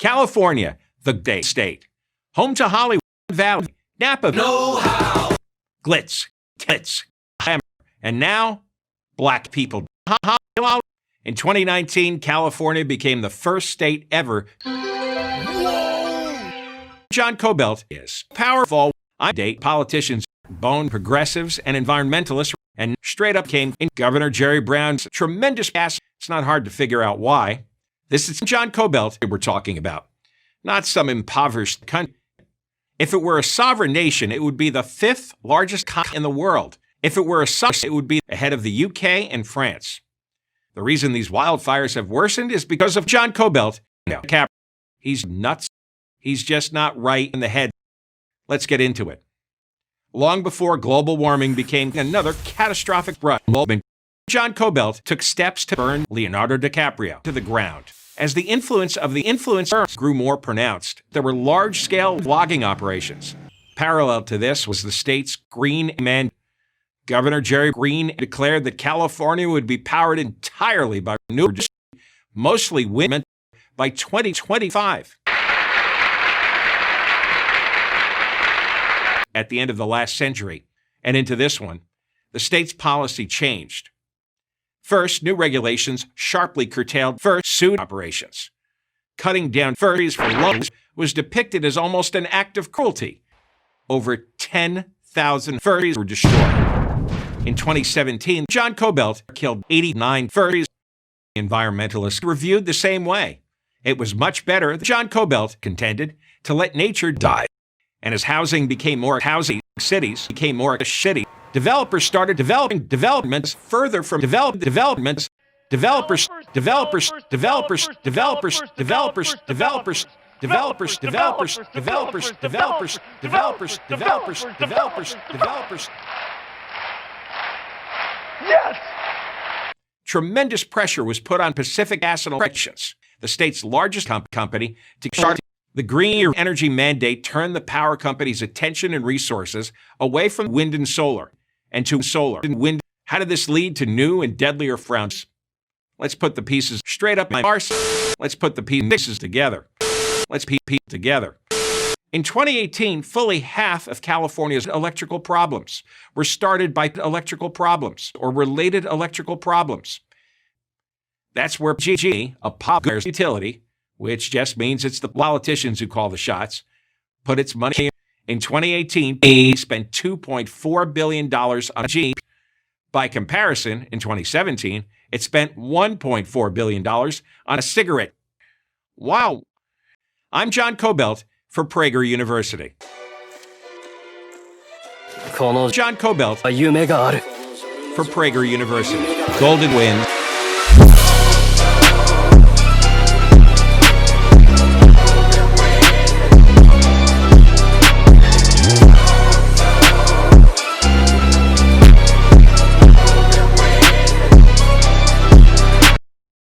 California, the state, home to Hollywood Valley, Napa, know-how, glitz, tits, hammer, and now black people. In 2019, California became the first state ever. John Kobylt is powerful. I date politicians, bone progressives, and environmentalists, and straight up came in Governor Jerry Brown's tremendous ass. It's not hard to figure out why. This is John Kobylt we're talking about, not some impoverished country. If it were a sovereign nation, it would be the 5th largest country in the world. If it were a sovereign, it would be ahead of the UK and France. The reason these wildfires have worsened is because of John Kobylt. He's nuts. He's just not right in the head. Let's get into it. Long before global warming became another catastrophic problem, John Kobylt took steps to burn Leonardo DiCaprio to the ground. As the influence of the influencer grew more pronounced, there were large-scale logging operations. Parallel to this was the state's green mandate. Governor Jerry Green declared that California would be powered entirely by renewable, mostly wind, by 2025. At the end of the last century and into this one, the state's policy changed. First, new regulations sharply curtailed fursuit operations. Cutting down furries for loans was depicted as almost an act of cruelty. Over 10,000 furries were destroyed. In 2017, John Kobylt killed 89 furries. Environmentalists reviewed the same way. It was much better, John Kobylt contended, to let nature die. And as housing became more housing, cities became more shitty. Developers started developing developments further from developments. Developers. Yes! Tremendous pressure was put on Pacific Gas and Electric, the state's largest company, to start. The green energy mandate turned the power company's attention and resources away from wind and solar, and to solar and wind. How did this lead to new and deadlier fronts? Let's put the pieces straight up my arse. Let's put the pieces together. Let's piece together. In 2018, fully half of California's electrical problems were started by electrical problems or related electrical problems. That's where PG, a popular utility, which just means it's the politicians who call the shots, put its money. In 2018, he spent $2.4 billion on G. By comparison, in 2017, it spent $1.4 billion on a cigarette. Wow. I'm John Kobylt for Prager University. John Kobylt for Prager University. Golden Wind.